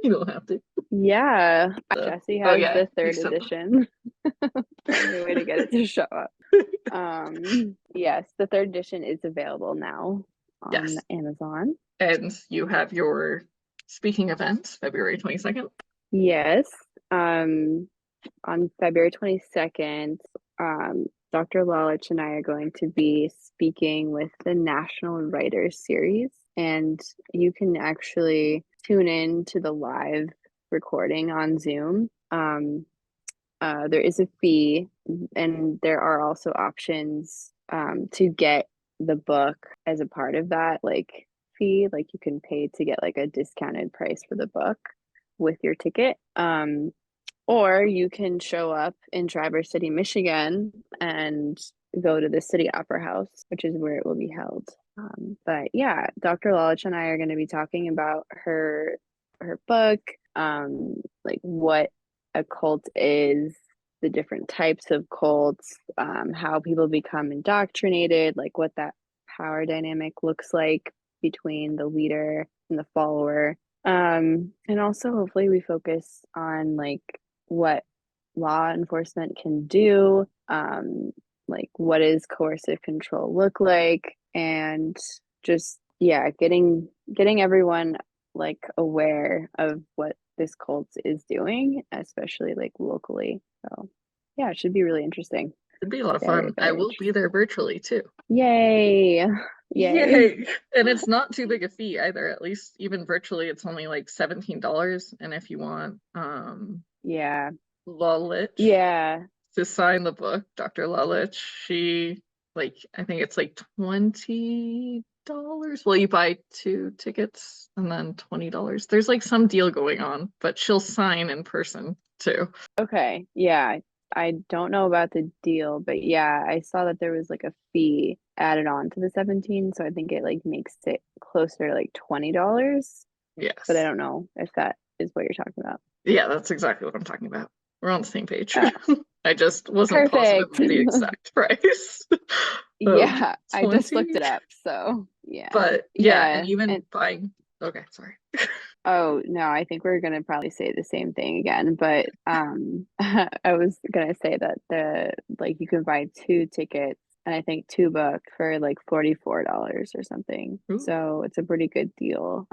You don't have to. Yeah, Jesse Oh has yeah, the you third said edition. Only way to get it to show up. Yes, the third edition is available now on yes. Amazon. And you have your speaking event, February 22nd. Yes. Um, on February 22nd, Dr. Lalich and I are going to be speaking with the National Writers Series, and you can actually tune in to the live recording on Zoom. There is a fee, and there are also options to get the book as a part of that like fee. Like you can pay to get like a discounted price for the book with your ticket. Or you can show up in Traverse City, Michigan, and go to the City Opera House, which is where it will be held. But yeah, Dr. Lalich and I are going to be talking about her book, like what a cult is, the different types of cults, how people become indoctrinated, like what that power dynamic looks like between the leader and the follower. And also hopefully we focus on like what law enforcement can do, like what does coercive control look like, and just yeah, getting everyone like aware of what this cult is doing, especially like locally. So yeah, it should be really interesting. It'd be a lot of Very, fun. I very will be interesting. there virtually too. Yay. Yay. Yay! And it's not too big a fee either. At least even virtually, it's only like $17. And if you want Yeah. Lalich Yeah. to sign the book, Dr. Lalich, she like I think it's like $20. Well, you buy two tickets and then $20. There's like some deal going on, but she'll sign in person too. Okay. Yeah. I don't know about the deal, but yeah, I saw that there was like a fee added on to the 17, so I think it like makes it closer to like $20, but I Yes. don't know if that is what you're talking about. Yeah, that's exactly what I'm talking about. We're on the same page. Oh, I just wasn't positive perfect. of the exact price of Yeah, I just looked 20. it up. So, yeah. But yeah, and Yeah. even And buying, okay, sorry. oh, no, I think we're gonna probably say the same thing again, but I was gonna say that the like you can buy two tickets and I think two books for like $44 or something. Ooh, So it's a pretty good deal.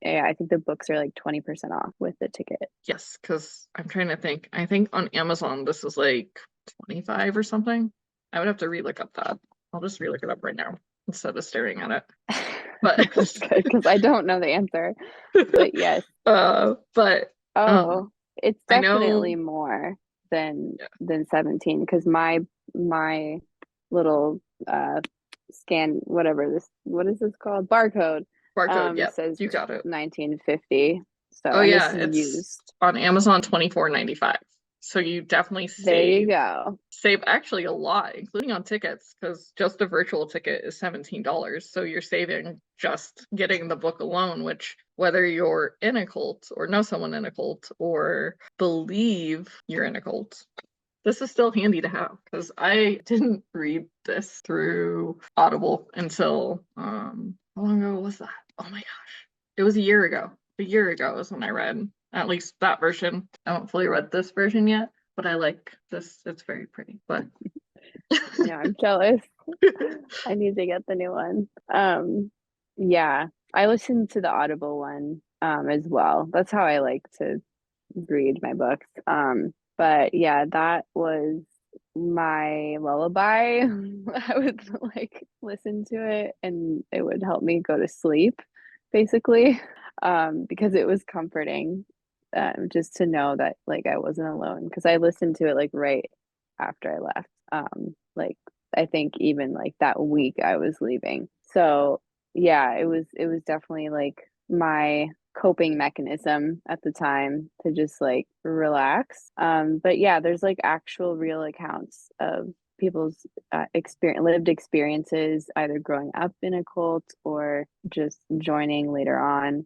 Yeah, I think the books are like 20% off with the ticket. yes, because I'm trying to think. I think on Amazon this is like 25 or something. I would have to relook up that. I'll just relook it up right now instead of staring at it. But That's good because I don't know the answer. But yes. but Oh, it's I know, definitely more than yeah, 17 because my little scan whatever this what is this called? Barcode barcode, yeah, says you got it. 1950. So, Oh and yeah, this is it's used. on Amazon 24.95. So you definitely There you save go. save actually a lot, including on tickets, because just a virtual ticket is $17. So you're saving just getting the book alone, which whether you're in a cult or know someone in a cult or believe you're in a cult, this is still handy to have because I didn't read this through Audible until how long ago was that? Oh my gosh. It was a year ago. A year ago is when I read at least that version. I haven't fully read this version yet, but I like this. It's very pretty. But Yeah, I'm jealous. I need to get the new one. Yeah, I listened to the Audible one as well. That's how I like to read my books. But yeah, that was my lullaby. I would like listen to it and it would help me go to sleep, basically, because it was comforting, just to know that like I wasn't alone. Because I listened to it like right after I left. Like I think even like that week I was leaving. So yeah, it was definitely like my coping mechanism at the time to just like relax. But yeah, there's like actual real accounts of people's lived experiences, either growing up in a cult or just joining later on.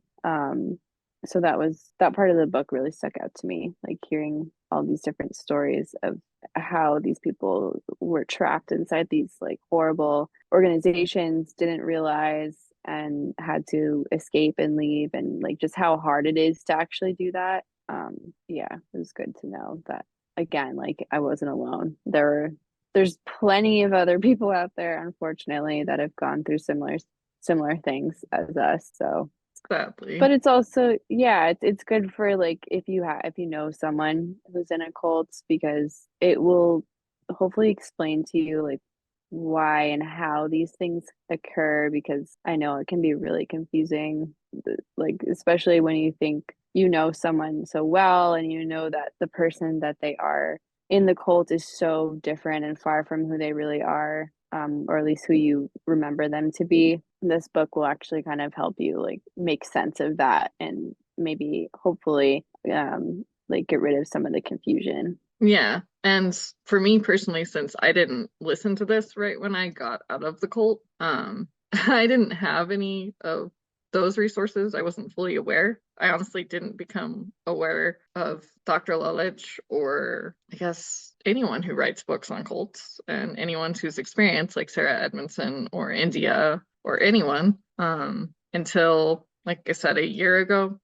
So that part of the book really stuck out to me, like hearing all these different stories of how these people were trapped inside these like horrible organizations, didn't realize, and had to escape and leave, and like just how hard it is to actually do that. Yeah, it was good to know that again, like I wasn't alone. There's plenty of other people out there, unfortunately, that have gone through similar things as us. So, Sadly. but it's also, yeah, it's good for like if you know someone who's in a cult, because it will hopefully explain to you like why and how these things occur, because I know it can be really confusing, like especially when you think you know someone so well and you know that the person that they are in the cult is so different and far from who they really are, or at least who you remember them to be. This book will actually kind of help you like make sense of that and maybe hopefully like get rid of some of the confusion. Yeah. And for me personally, since I didn't listen to this right when I got out of the cult, I didn't have any of those resources. I wasn't fully aware. I honestly didn't become aware of Dr. Lalich, or I guess anyone who writes books on cults and anyone who's experienced, like Sarah Edmondson or India or anyone, until, like I said, a year ago.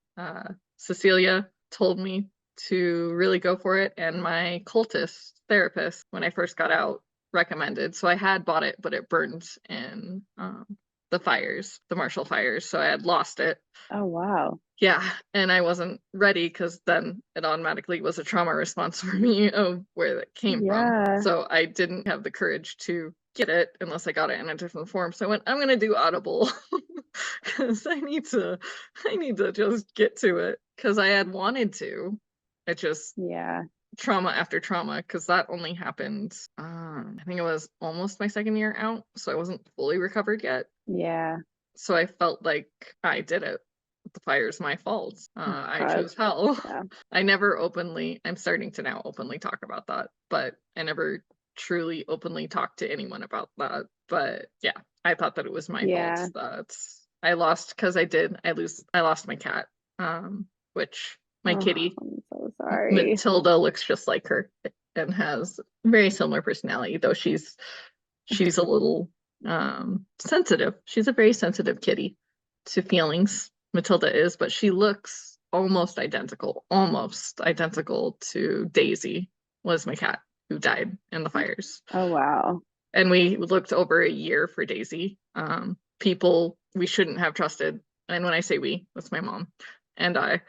Cecilia told me to really go for it, and my cultist therapist, when I first got out, recommended. So I had bought it, but it burned in the fires, the Marshall fires, so I had lost it. Oh, wow. Yeah, and I wasn't ready because then it automatically was a trauma response for me of where that came from. Yeah. So I didn't have the courage to get it unless I got it in a different form. So I went, I'm gonna do Audible because I need to just get to it because I had wanted to. It just Yeah. trauma after trauma, because that only happened, I think it was almost my second year out, so I wasn't fully recovered yet. Yeah. So I felt like I did it. The fire's my fault. Oh I God. chose hell. Yeah. I never openly, I'm starting to now openly talk about that, but I never truly openly talked to anyone about that. But yeah, I thought that it was my fault Yeah. that I lost, because I lost my cat, which my Oh, kitty, I'm so sorry. Matilda, looks just like her and has very similar personality, though she's a little sensitive. She's a very sensitive kitty to feelings. Matilda is, but she looks almost identical to Daisy, was my cat who died in the fires. Oh, wow. And we looked over a year for Daisy. People we shouldn't have trusted, and when I say we, that's my mom and I.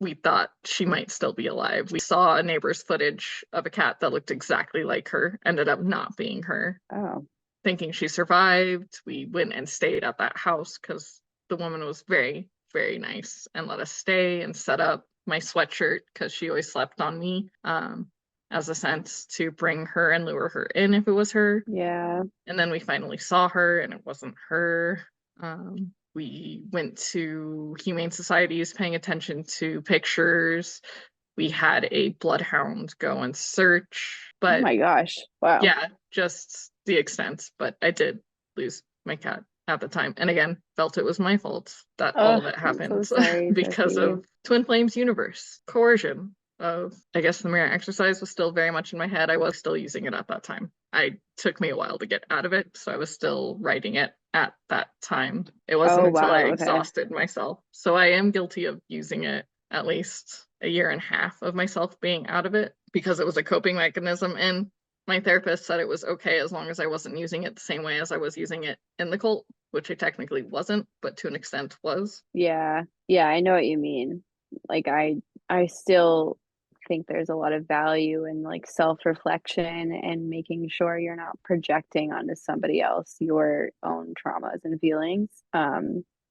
We thought she might still be alive. We saw a neighbor's footage of a cat that looked exactly like her, ended up not being her. Oh, Thinking she survived, we went and stayed at that house because the woman was very, very nice and let us stay and set up my sweatshirt because she always slept on me, as a sense to bring her and lure her in if it was her. yeah. And then we finally saw her and it wasn't her. We went to Humane Societies paying attention to pictures. We had a bloodhound go and search, Oh but my gosh. Wow. yeah, just the extent. But I did lose my cat at the time. And again, felt it was my fault that all Oh, of it I'm so happened sorry, because Jesse. of Twin Flames universe. Coercion of, I guess the mirror exercise was still very much in my head. I was still using it at that time. It took me a while to get out of it, so I was still writing it at that time. It wasn't Oh, until I wow. Okay. exhausted myself. So I am guilty of using it at least a year and a half of myself being out of it because it was a coping mechanism. And my therapist said it was okay as long as I wasn't using it the same way as I was using it in the cult, which I technically wasn't, but to an extent was. Yeah. Yeah, I know what you mean. Like I still think there's a lot of value in like self-reflection and making sure you're not projecting onto somebody else your own traumas and feelings.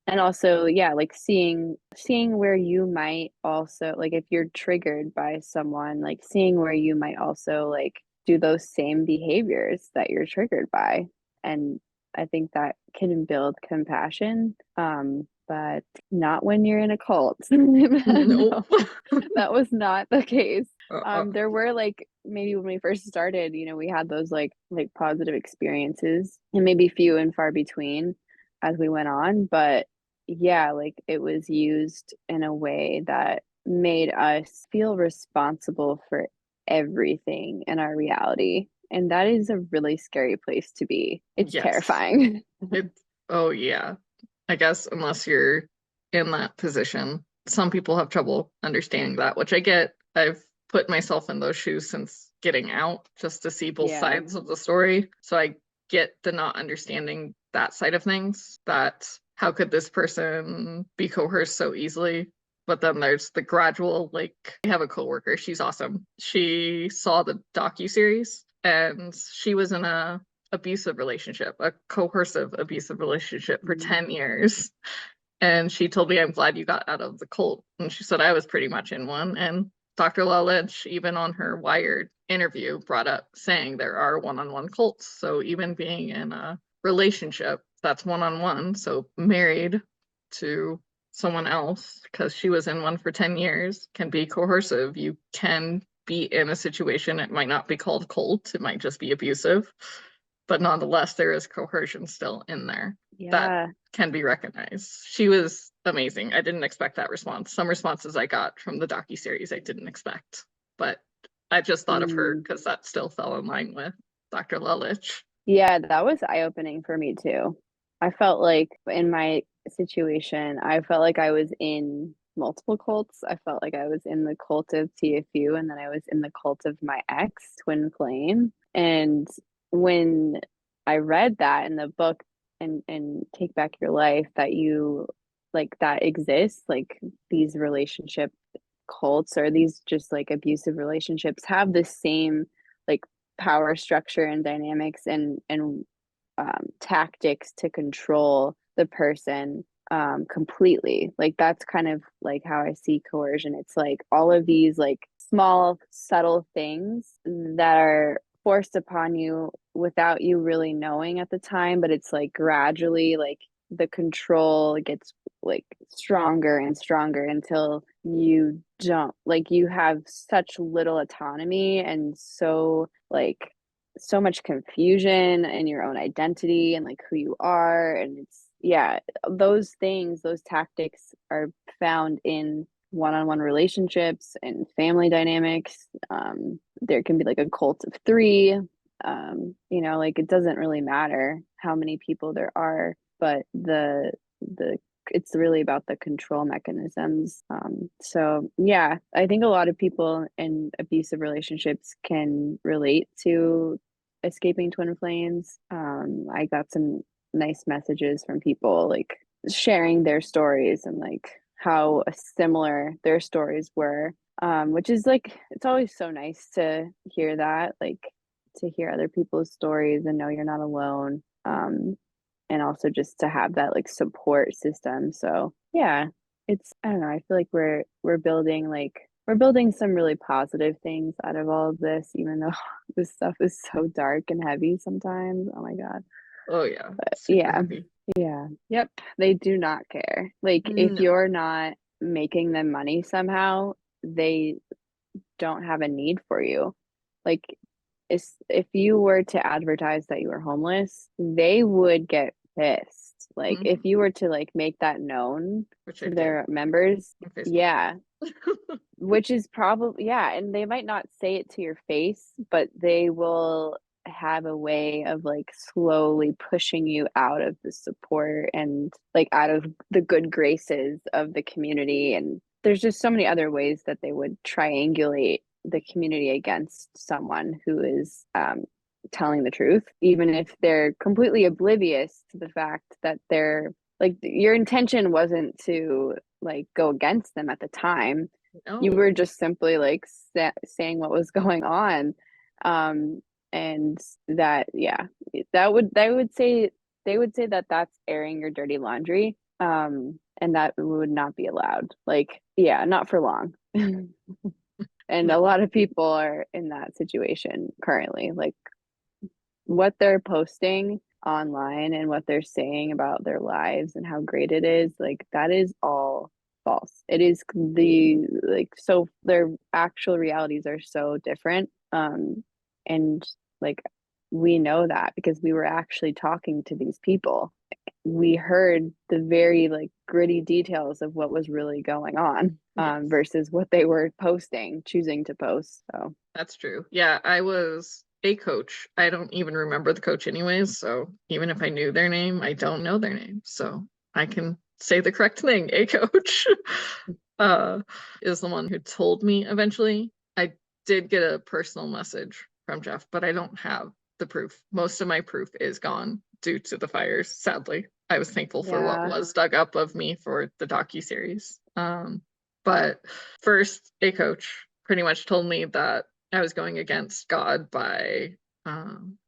And also, yeah, like seeing where you might also like if you're triggered by someone, like seeing where you might also like do those same behaviors that you're triggered by. And I think that can build compassion. But not when you're in a cult. Nope. No, that was not the case. Uh, There were like maybe when we first started, you know, we had those like positive experiences and maybe few and far between as we went on. But yeah, like it was used in a way that made us feel responsible for everything in our reality. And that is a really scary place to be. It's yes. terrifying. It, oh yeah. I guess unless you're in that position, some people have trouble understanding that, which I get. I've put myself in those shoes since getting out just to see both Yeah. sides of the story. So I get the not understanding that side of things, that how could this person be coerced so easily? But then there's the gradual, like, I have a coworker, she's awesome. She saw the docuseries and she was in a abusive relationship, a coercive abusive relationship for Mm. 10 years. And she told me, I'm glad you got out of the cult. And she said, I was pretty much in one. And Dr. Lalich, even on her Wired interview, brought up saying there are one-on-one cults. So even being in a relationship that's one-on-one, so married to someone else, because she was in one for 10 years, can be coercive. You can be in a situation, it might not be called cult, it might just be abusive, but nonetheless, there is coercion still in there that Yeah. can be recognized. She was amazing. I didn't expect that response. Some responses I got from the docuseries I didn't expect, but I just thought of her Mm. because that still fell in line with Dr. Lalich. Yeah, that was eye-opening for me too. I felt like in my situation, I felt like I was in multiple cults. I felt like I was in the cult of TFU, and then I was in the cult of my ex, twin flame. And when I read that in the book and Take Back Your Life, that you like that exists, like these relationship cults or these just like abusive relationships have the same like power structure and dynamics and tactics to control the person completely. Like that's kind of like how I see coercion. It's like all of these like small subtle things that are forced upon you without you really knowing at the time, but it's like gradually like the control gets like stronger and stronger until you don't like you have such little autonomy and so like so much confusion in your own identity and like who you are. And it's yeah, those things, those tactics are found in one-on-one relationships and family dynamics. There can be like a cult of three. You know, like it doesn't really matter how many people there are, but the it's really about the control mechanisms. So yeah, I think a lot of people in abusive relationships can relate to escaping twin flames. I got some nice messages from people like sharing their stories and like how similar their stories were. Which is like it's always so nice to hear that, like to hear other people's stories and know you're not alone. And also just to have that like support system. So yeah, it's I don't know, I feel like we're building some really positive things out of all of this, even though this stuff is so dark and heavy sometimes. Oh my God. Oh yeah, super Yeah. heavy. Yeah. Yep. They do not care. Like if No. you're not making them money somehow, they don't have a need for you. Like if you were to advertise that you were homeless, they would get pissed. Like if Mhm. you were to like make that known Which I to did their members, on Facebook. yeah, which is probably yeah, and they might not say it to your face, but they will have a way of like slowly pushing you out of the support and like out of the good graces of the community. And there's just so many other ways that they would triangulate the community against someone who is telling the truth, even if they're completely oblivious to the fact that they're like your intention wasn't to like go against them at the time. You No. were just simply like saying what was going on. um and that yeah, that would they would say that that's airing your dirty laundry. And that would not be allowed, like yeah, not for long. And a No. lot of people are in that situation currently, like what they're posting online and what they're saying about their lives and how great it is, like that is all false. It is the like so their actual realities are so different. And like we know that because we were actually talking to these people. We heard the very like gritty details of what was really going on, Yes. versus what they were posting, choosing to post. So That's true. Yeah, I was a coach. I don't even remember the coach anyways, so even if I knew their name, I don't know their name. So I can say the correct thing, a coach, is the one who told me eventually. I did get a personal message from Jeff, but I don't have the proof. Most of my proof is gone due to the fires, sadly. I was thankful for what was dug up of me for the docuseries. But first, a coach pretty much told me that I was going against God by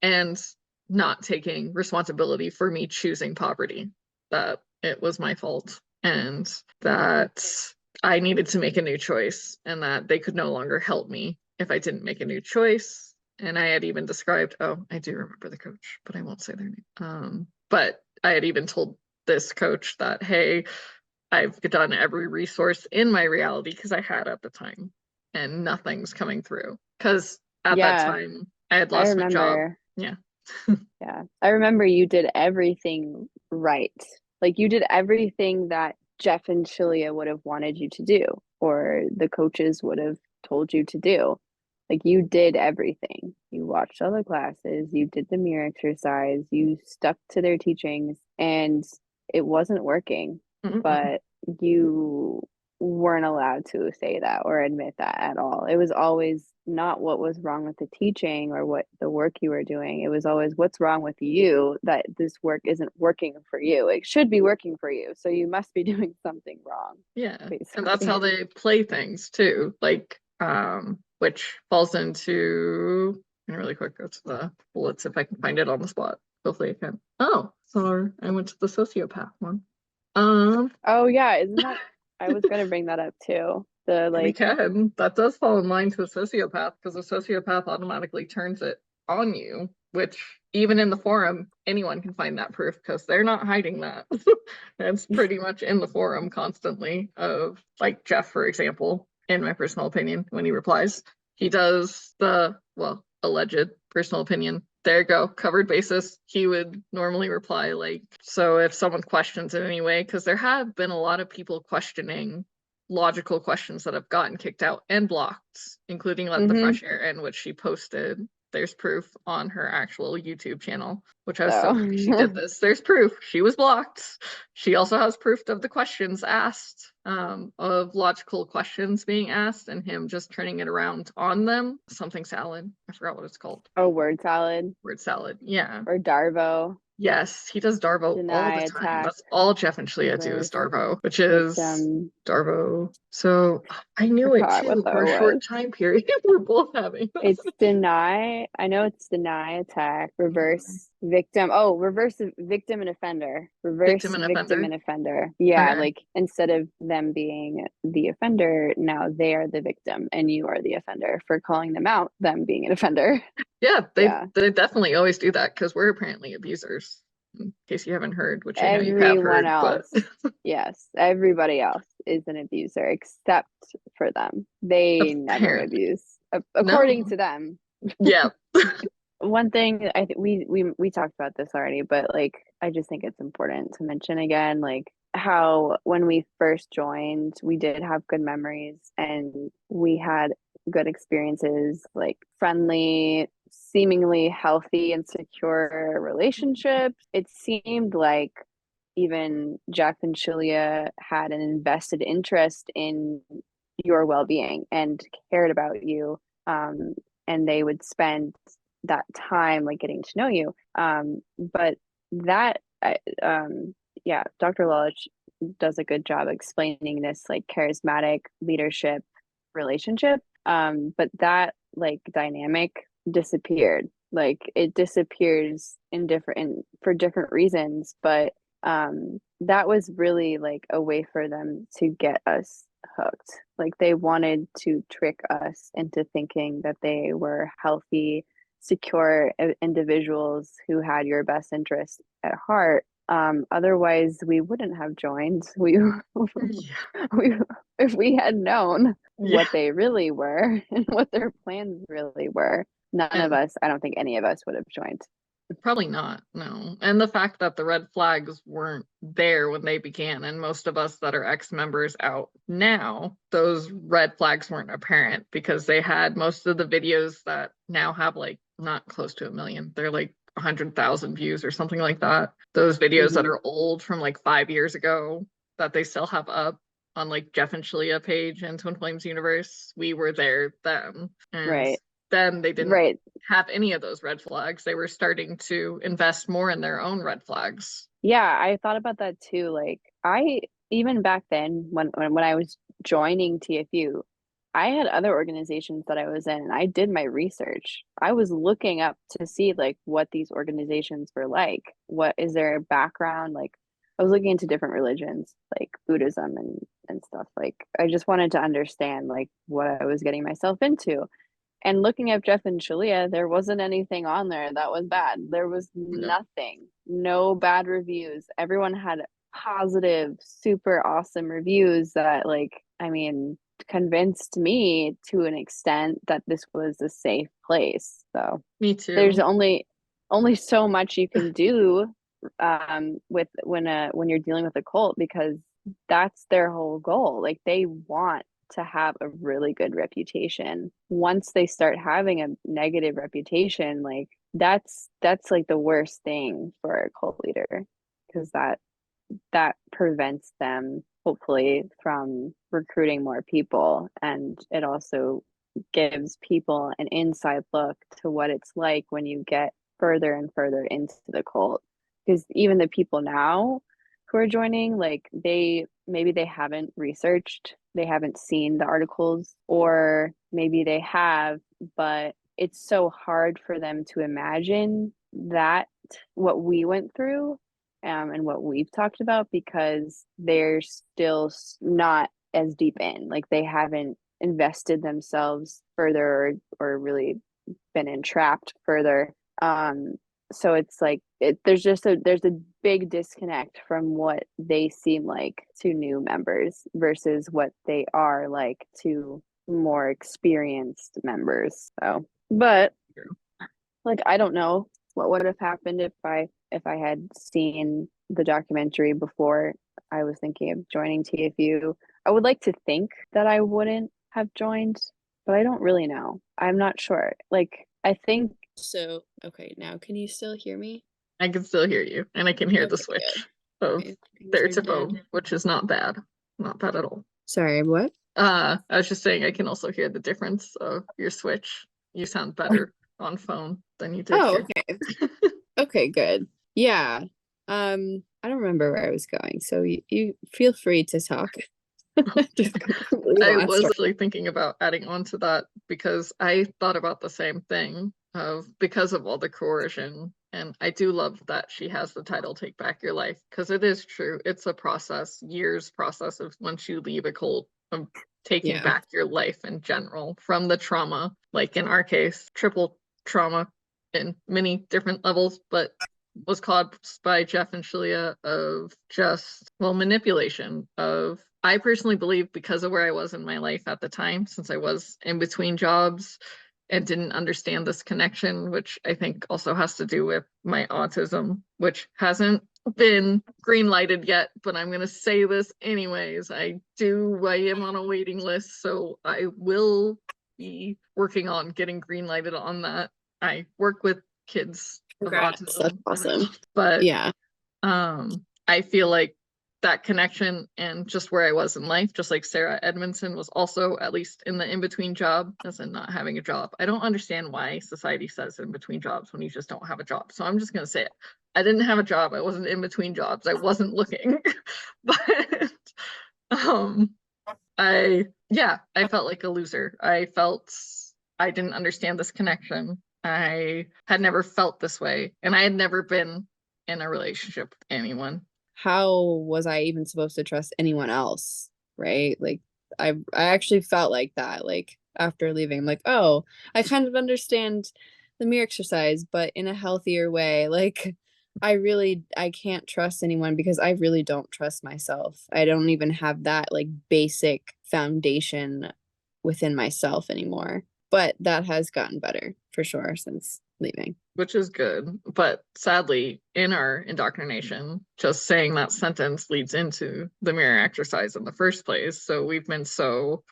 and not taking responsibility for me choosing poverty, that it was my fault, and that I needed to make a new choice, and that they could no longer help me if I didn't make a new choice. And I had even described, oh, I do remember the coach, but I won't say their name. But I had even told this coach that, hey, I've done every resource in my reality, because I had at the time, and nothing's coming through. Because at that time, I had I lost my job. remember. Yeah. Yeah. I remember you did everything right. Like you did everything that Jeff and Chilia would have wanted you to do, or the coaches would have told you to do. Like you did everything. You watched all the classes, you did the mirror exercise, you stuck to their teachings, and it wasn't working. Mm-mm. But you weren't allowed to say that or admit that at all. It was always not what was wrong with the teaching or what the work you were doing. It was always what's wrong with you, that this work isn't working for you. It should be working for you. So you must be doing something wrong. Yeah. Basically. And that's how they play things too. Like, which falls into, and really quick, go to the bullets if I can find it on the spot. Hopefully I can. Oh, sorry. I went to the sociopath one. Oh yeah, isn't that, I was gonna bring that up too. The We like, can. That does fall in line to a sociopath, because a sociopath automatically turns it on you, which even in the forum, anyone can find that proof, because they're not hiding that. It's pretty much in the forum constantly, of like Jeff, for example, in my personal opinion, when he replies, he does the, well, alleged personal opinion. There you go, covered basis. He would normally reply like, so if someone questions in any way, because there have been a lot of people questioning logical questions that have gotten kicked out and blocked, including Let the Fresh Air In, which she posted. There's proof on her actual YouTube channel, which I was so happy she did this. There's proof. She was blocked. She also has proof of the questions asked, of logical questions being asked, and him just turning it around on them. Something salad. I forgot what it's called. oh, word salad Word salad. Yeah. or Darvo, Yes, he does Darvo all deny, the time. attack, That's all Jeff and Shlia do is reverse, Darvo, which is victim. Darvo. So I knew it Forgot what too the for O a short was. time period. We're both having this. It's deny. I know it's deny, attack, reverse, victim. Oh, reverse victim and offender. Victim Reverse and victim offender. and offender. Yeah, Okay. like instead of them being the offender, now they are the victim and you are the offender for calling them out, them being an offender. Yeah, Yeah. they definitely always do that, because we're apparently abusers. In case you haven't heard, which I know you have Everyone heard, but else. Yes, everybody else is an abuser except for them. They never apparently. abuse, according No. to them. Yeah. One thing I think we talked about this already, but like I just think it's important to mention again, like how when we first joined, we did have good memories and we had good experiences, like friendly, seemingly healthy and secure relationships. It seemed like even Jack and Chilia had an invested interest in your well-being and cared about you. And they would spend that time like getting to know you. But that, yeah, Dr. Lalich does a good job explaining this like charismatic leadership relationship. But that like dynamic disappeared. Like it disappears in different for different reasons, but that was really like a way for them to get us hooked. Like they wanted to trick us into thinking that they were healthy, secure individuals who had your best interest at heart. Otherwise, we wouldn't have joined. Yeah. We if we had known Yeah. what they really were and what their plans really were, none of And us, I don't think any of us would have joined. probably not, no. And the fact that the red flags weren't there when they began, and most of us that are ex-members out now, those red flags weren't apparent, because they had most of the videos that now have like not close to 1 million. They're like 100,000 views or something like that. Those videos that Mhm. are old from like 5 years ago that they still have up on like Jeff and Shalia page and Twin Flames Universe, we were there then. And Right. then they didn't Right. have any of those red flags. They were starting to invest more in their own red flags. Yeah, I thought about that too. Like I even back then when I was joining TFU, I had other organizations that I was in and I did my research. I was looking up to see like what these organizations were like. What is their background? Like I was looking into different religions, like Buddhism and stuff. Like I just wanted to understand like what I was getting myself into. And looking at Jeff and Shalia, there wasn't anything on there that was bad. There was No, nothing, no bad reviews. Everyone had positive, super awesome reviews that, like, I mean, convinced me to an extent that this was a safe place. So me there's too. only so much you can do with when you're dealing with a cult because that's their whole goal. Like they want to have a really good reputation. Once they start having a negative reputation, like that's like the worst thing for a cult leader because that prevents them hopefully from recruiting more people, and it also gives people an inside look to what it's like when you get further and further into the cult, because even the people now who are joining, like maybe they haven't researched, they haven't seen the articles, or maybe they have, but it's so hard for them to imagine that what we went through and what we've talked about because they're still not as deep in, like they haven't invested themselves further or really been entrapped further. So it's like there's a big disconnect from what they seem like to new members versus what they are like to more experienced members. So, but like I don't know what would have happened if I had seen the documentary before I was thinking of joining TFU. I would like to think that I wouldn't have joined, but I don't really know. I'm not sure. Like I think so. Okay, now can you still hear me? I can still hear you, and I can hear the Okay, good. switch of Okay, things there are to good. phone, which is not bad. Not bad at all. Sorry, what? I was just saying I can also hear the difference of your switch. You sound better on phone than you did Oh, here. okay. Okay, good. Yeah. I don't remember where I was going, so you feel free to talk. Just completely I lost. was actually thinking about adding on to that because I thought about the same thing of because of all the coercion. And I do love that she has the title Take Back Your Life because it is true. It's a process, years process of once you leave a cult of taking Yeah. back your life in general from the trauma, like in our case, triple trauma in many different levels, but was caused by Jeff and Shalia of just, well, manipulation of, I personally believe because of where I was in my life at the time, since I was in between jobs and didn't understand this connection, which I think also has to do with my autism, which hasn't been green lighted yet, but I'm going to say this anyways. I am on a waiting list, so I will be working on getting green lighted on that. I work with kids of Congrats. That's autism, awesome. but Yeah. I feel like that connection and just where I was in life, just like Sarah Edmondson was also at least in the in-between job, as in not having a job. I don't understand why society says in between jobs when you just don't have a job. So I'm just gonna say it. I didn't have a job. I wasn't in between jobs. I wasn't looking. But um I felt like a loser. I felt I didn't understand this connection. I had never felt this way, and I had never been in a relationship with anyone. How was I even supposed to trust anyone else? Right? Like I actually felt like that. Like after leaving, I'm like, oh, I kind of understand the mirror exercise, but in a healthier way. Like I can't trust anyone because I really don't trust myself. I don't even have that like basic foundation within myself anymore. But that has gotten better for sure since leaving. Which is good. But sadly, in our indoctrination, just saying that sentence leads into the mirror exercise in the first place. So we've been so,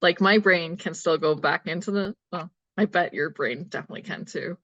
like, my brain can still go back into the, well, I bet your brain definitely can too.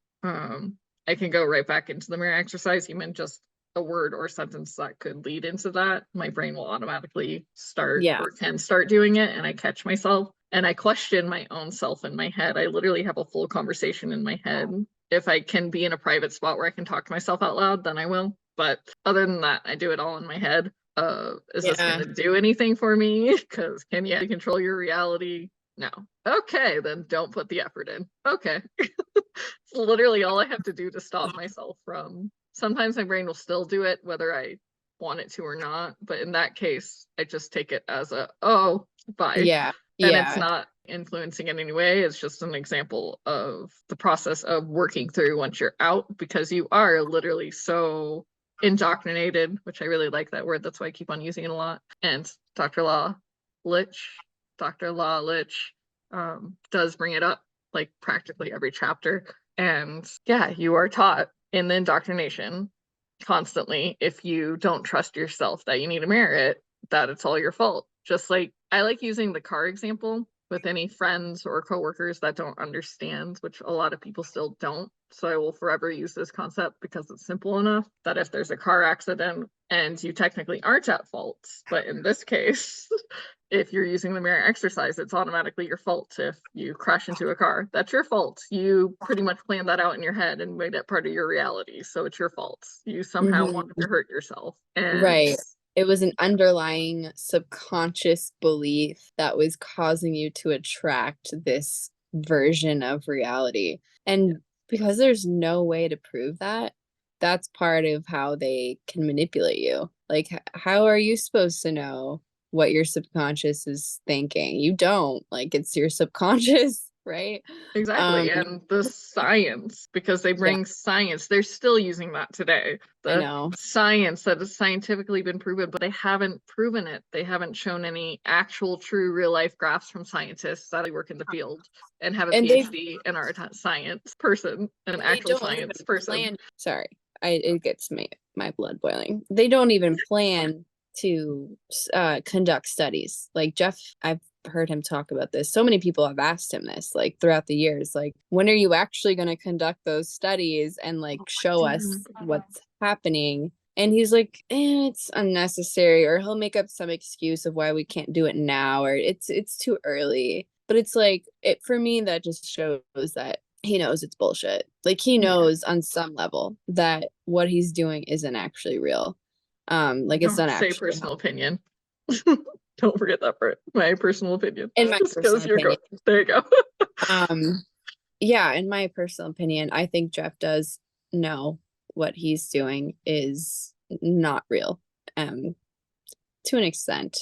I can go right back into the mirror exercise, even just a word or sentence that could lead into that, my brain will automatically start Yeah. or can start doing it, and I catch myself and I question my own self in my head. I literally have a full conversation in my head. If I can be in a private spot where I can talk to myself out loud, then I will. But other than that, I do it all in my head. Is this Yeah. gonna do anything for me? Because can you control your reality? No. Okay, then don't put the effort in. Okay. It's literally all I have to do to stop myself from. Sometimes my brain will still do it, whether I want it to or not. But in that case, I just take it as a, oh, bye. Yeah. And it's Yeah. not influencing in any way. It's just an example of the process of working through once you're out, because you are literally so indoctrinated, which I really like that word. That's why I keep on using it a lot. And Lich, dr.lalich, does bring it up like practically every chapter. And yeah, you are taught in the indoctrination constantly, if you don't trust yourself that you need to mirror it, that it's all your fault. Just like I like using the car example with any friends or coworkers that don't understand, which a lot of people still don't. So I will forever use this concept because it's simple enough that if there's a car accident and you technically aren't at fault, but in this case, if you're using the mirror exercise, it's automatically your fault. If you crash into a car, that's your fault. You pretty much planned that out in your head and made it part of your reality. So it's your fault. You somehow wanted to hurt yourself. And Right. It was an underlying subconscious belief that was causing you to attract this version of reality. And because there's no way to prove that, that's part of how they can manipulate you. Like, how are you supposed to know what your subconscious is thinking? You don't. Like, it's your subconscious, right? exactly. And the science, because they Yeah, bring science, they're still using that today. I The know. science that has scientifically been proven, but they haven't proven it. They haven't shown any actual true real life graphs from scientists that work in the field and have a And they PhD and are a science person, an they actual don't even science person. plan. Sorry, it gets my blood boiling. They don't even plan to conduct studies. Like Jeff, I've heard him talk about this. So many people have asked him this, like throughout the years, like when are you actually going to conduct those studies and like show us what's happening? And he's like, it's unnecessary, or he'll make up some excuse of why we can't do it now, or it's too early. But it's like it for me that just shows that he knows it's bullshit. Like he knows on some level that what he's doing isn't actually real. Like it's Don't not say actually personal opinion. Don't forget that part. My personal opinion. in my Just because personal you're going. opinion. There you go. Um, yeah, in my personal opinion, I think Jeff does know what he's doing is not real. Um, to an extent.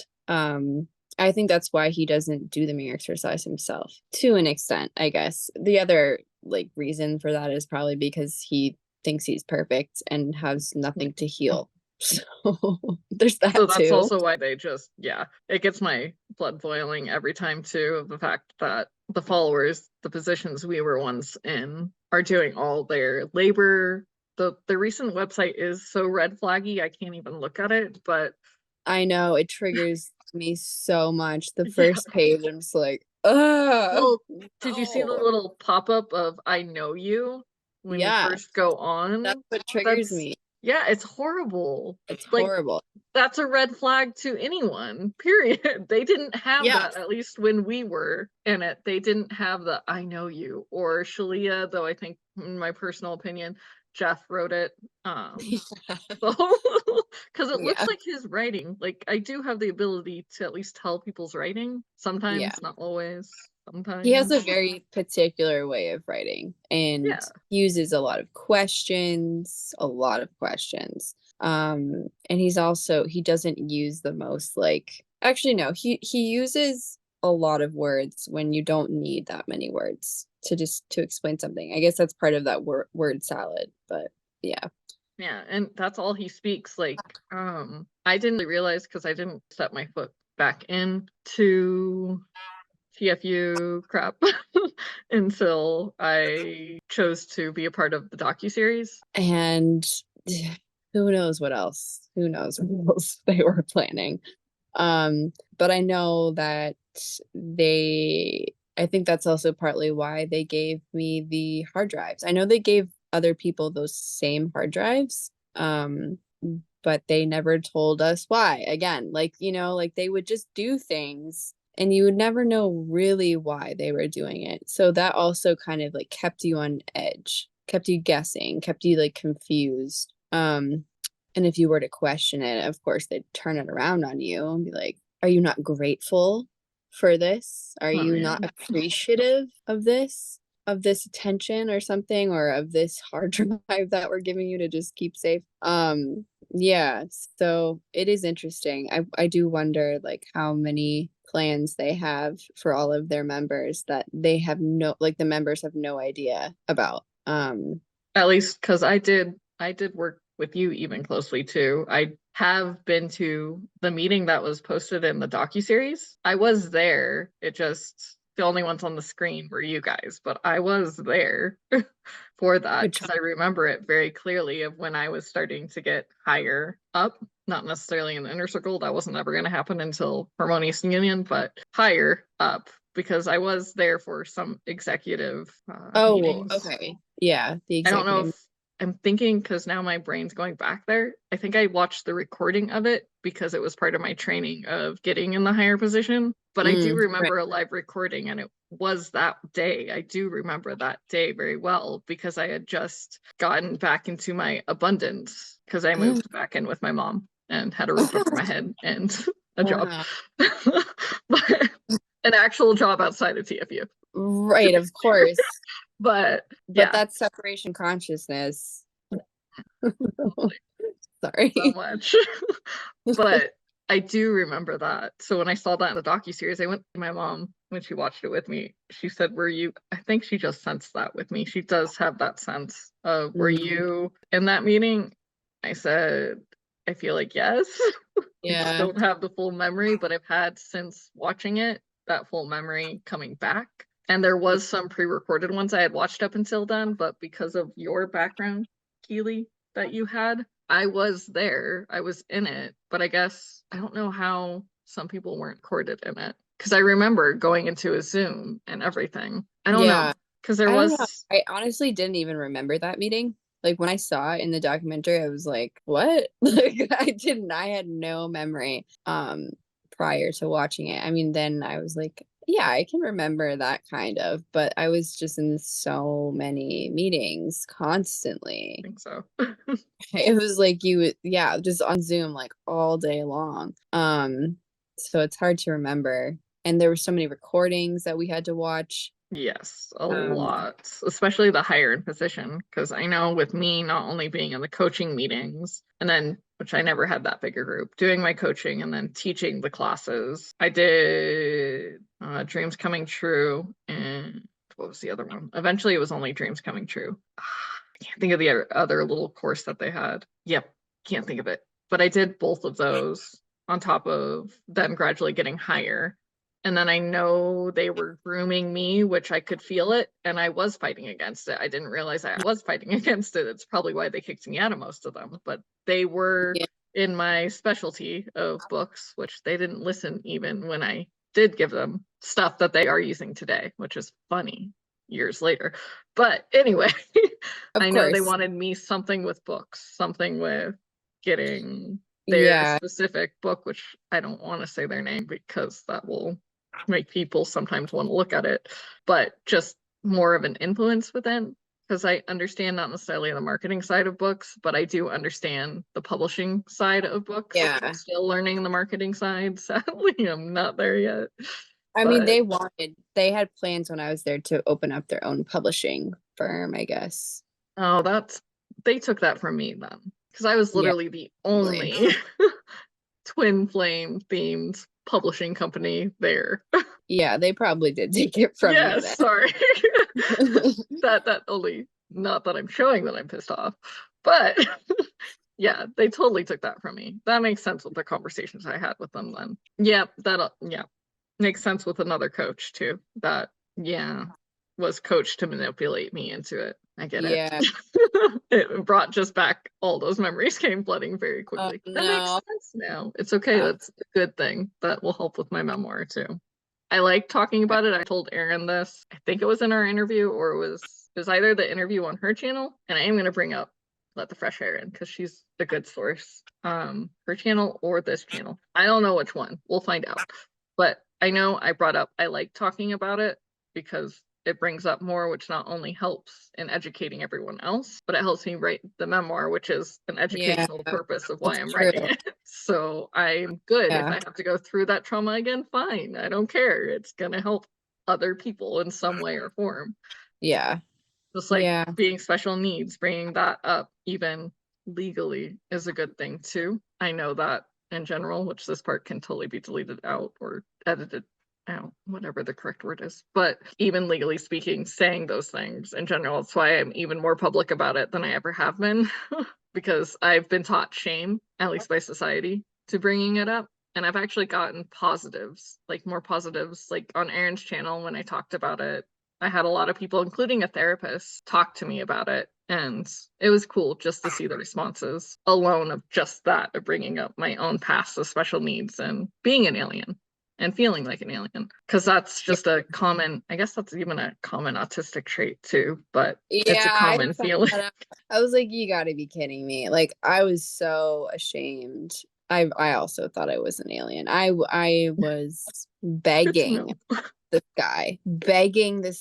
I think that's why he doesn't do the mirror exercise himself. To an extent, I guess. The other like reason for that is probably because he thinks he's perfect and has nothing to heal. So there's So that that's too. also why they just, yeah, it gets my blood boiling every time too, of the fact that the followers, the positions we were once in, are doing all their labor. The recent website is so red flaggy, I can't even look at it, but I know it triggers me so much. The yeah. first page, I'm just like, ugh, Well, did you see the no. little pop-up of I know you when you Yeah, first go that's on? what triggers That's, me. yeah, it's horrible. It's Like, horrible. that's a red flag to anyone, period. They didn't have Yeah. that, at least when we were in it. They didn't have the I know you or Shalia, though I think, in my personal opinion, Jeff wrote it. So, because it looks Yeah. like his writing. Like, I do have the ability to at least tell people's writing. Yeah. Sometimes, not always. He has a Sometimes. very particular way of writing and Yeah. uses a lot of questions, a lot of questions. And he doesn't use the most like actually no, he uses a lot of words when you don't need that many words to explain something. I guess that's part of that word salad, but yeah. Yeah, and that's all he speaks. Like, I didn't really realize because I didn't step my foot back into TFU crap until I chose to be a part of the docuseries. And who knows what else? Who knows what else they were planning? But I know that I think that's also partly why they gave me the hard drives. I know they gave other people those same hard drives. But they never told us why. Again, like, like they would just do things and you would never know really why they were doing it. So that also kind of like kept you on edge, kept you guessing, kept you like confused. And if you were to question it, of course, they'd turn it around on you and be like, are you not grateful for this? Are Oh you yeah. not appreciative of this attention or something, or of this hard drive that we're giving you to just keep safe? Yeah, so it is interesting. I do wonder like how many plans they have for all of their members that they have no, like the members have no idea about. At least because I did work with you even closely too. I have been to the meeting that was posted in the docuseries. I was there. It just the only ones on the screen were you guys, but I was there for that Which because I remember it very clearly of when I was starting to get higher up, not necessarily in the inner circle. That wasn't ever going to happen until Harmonious Union, but higher up because I was there for some executive Oh, meetings. okay. Yeah, the I don't know executive. if I'm thinking because now my brain's going back there. I think I watched the recording of it because it was part of my training of getting in the higher position. But I do Right. remember a live recording, and it was that day. I do remember that day very well because I had just gotten back into my abundance because I moved back in with my mom and had a roof over my head and a job. Wow. But an actual job outside of TFU. Right, of course. But But yeah, that's separation consciousness. so Sorry. much. But I do remember that. So when I saw that in the docuseries, I went to my mom when she watched it with me. She said, "Were you?" I think she just sensed that with me. She does have that sense of, "Were Mm, you in that meeting?" I said, "I feel like yes." I just yeah. don't have the full memory, but I've had since watching it that full memory coming back. And there was some pre-recorded ones I had watched up until then, but because of your background, Keely, that you had, I was there. I was in it, but I guess I don't know how some people weren't recorded in it. Because I remember going into a Zoom and everything. I don't know. Yeah. Because there I don't know. was, I honestly didn't even remember that meeting. Like when I saw it in the documentary, I was like, what? Like I had no memory prior to watching it. I mean, then I was like, yeah, I can remember that kind of, but I was just in so many meetings I constantly. think so. It was like yeah, just on Zoom like all day long. So it's hard to remember. And there were so many recordings that we had to watch. Yes, a Um, lot, especially the higher in position. Because I know with me not only being in the coaching meetings and then, which I never had that bigger group, doing my coaching and then teaching the classes. I did Dreams Coming True and what was the other one? Eventually, it was only Dreams Coming True. I can't think of the other little course that they had. Yep, can't think of it. But I did both of those on top of them gradually getting higher. And then I know they were grooming me, which I could feel it, and I was fighting against it. I didn't realize I was fighting against it. It's probably why they kicked me out of most of them, but they were yeah, in my specialty of books, which they didn't listen even when I did give them stuff that they are using today, which is funny years later. But anyway, of I know they course. wanted me something with books, something with getting their Yeah, specific book, which I don't want to say their name because that will make people sometimes want to look at it, but just more of an influence within. Because I understand not necessarily the marketing side of books, but I do understand the publishing side of books. yeah. Still learning the marketing side. Sadly, I'm not there yet. I mean, But they had plans when I was there to open up their own publishing firm, I guess. oh, they took that from me then. Because I was Yeah, literally the probably. only twin flame themed publishing company there. Yeah, they probably did take it from you Yes, then. sorry. That only not that I'm showing that I'm pissed off, but yeah, they totally took that from me. That makes sense with the conversations I had with them then. Yeah, that yeah makes sense with another coach too. That yeah was coached to manipulate me into it. I get it. Yeah. It brought just back all those memories came flooding very Oh quickly. That makes no. sense now. It's okay. Uh, That's a good thing. That will help with my memoir too. I like talking about it. I told Aaron this. I think it was in our interview or it was It was either the interview on her channel, and I am going to bring up Let the Fresh Air in because she's a good source. Her channel or this channel. I don't know which one. We'll find out. But I know I brought up I like talking about it because it brings up more, which not only helps in educating everyone else, but it helps me write the memoir, which is an educational purpose of why I'm writing it. So I'm good. If I have to go through that trauma again, fine. I don't care. It's going to help other people in some way or form. Yeah. Just like being special needs, bringing that up even legally is a good thing too. I know that in general, which this part can totally be deleted out or edited out, whatever the correct word is. But even legally speaking, saying those things in general, that's why I'm even more public about it than I ever have been, because I've been taught shame, at least by society, to bringing it up. And I've actually gotten positives, like more positives, like on Aaron's channel when I talked about it. I had a lot of people, including a therapist, talk to me about it. And it was cool just to see the responses alone of just that, of bringing up my own past of special needs and being an alien and feeling like an alien. Because that's just a common, I guess that's even a common autistic trait too, but it's a common feeling. I was like, you gotta be kidding me. Like, I was so ashamed. I also thought I was an alien. I was begging this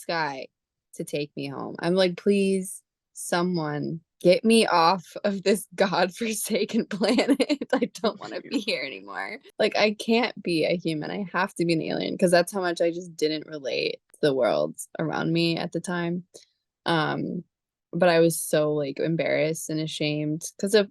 guy to take me home. I'm like, please, someone get me off of this godforsaken planet. I don't want to be here anymore. Like, I can't be a human. I have to be an alien, because that's how much I just didn't relate to the world around me at the time. But I was so like embarrassed and ashamed because of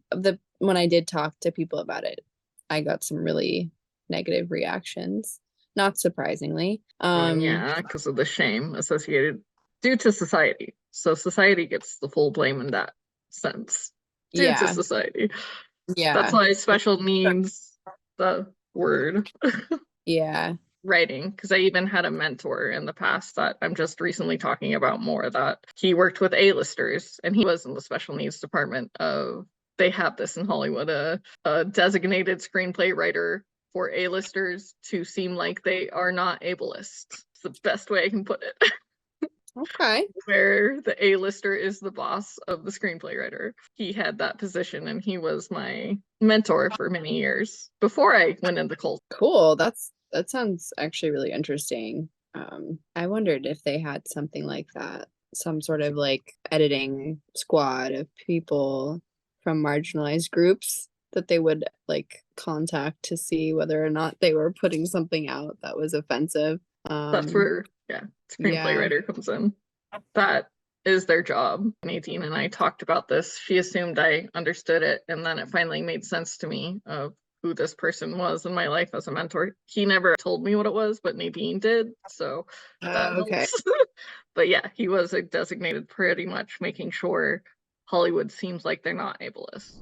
when I did talk to people about it, I got some really negative reactions. Not surprisingly. Yeah, because of the shame associated due to society. So society gets the full blame in that sense. Due to society. Yeah. That's why special needs the word. Yeah. Writing, because I even had a mentor in the past that I'm just recently talking about more, that he worked with A-listers and he was in the special needs department of, they have this in Hollywood, a designated screenplay writer for A-listers to seem like they are not ableist. It's the best way I can put it. Okay. Where the A-lister is the boss of the screenplay writer. He had that position and he was my mentor for many years before I went into cult. Cool. That sounds actually really interesting. I wondered if they had something like that, some sort of like editing squad of people from marginalized groups that they would like contact to see whether or not they were putting something out that was offensive. That's where, screenplay writer comes in. That is their job. Nadine and I talked about this. She assumed I understood it, and then it finally made sense to me of who this person was in my life as a mentor. He never told me what it was, but Nadine did, so that helps. But yeah, he was a designated, pretty much making sure Hollywood seems like they're not ableist.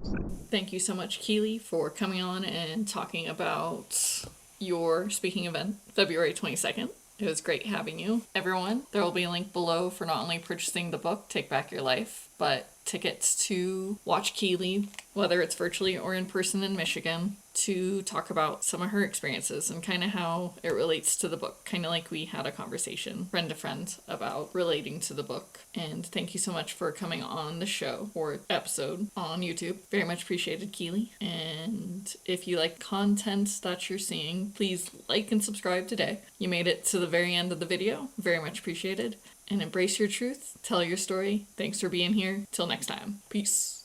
Thank you so much, Keely, for coming on and talking about your speaking event, February 22nd. It was great having you. Everyone, there will be a link below for not only purchasing the book, Take Back Your Life, but tickets to watch Keely, whether it's virtually or in person in Michigan, to talk about some of her experiences and kind of how it relates to the book. Kind of like we had a conversation, friend to friend, about relating to the book. And thank you so much for coming on the show or episode on YouTube. Very much appreciated, Keely. And if you like content that you're seeing, please like and subscribe today. You made it to the very end of the video. Very much appreciated. And embrace your truth. Tell your story. Thanks for being here. Till next time. Peace.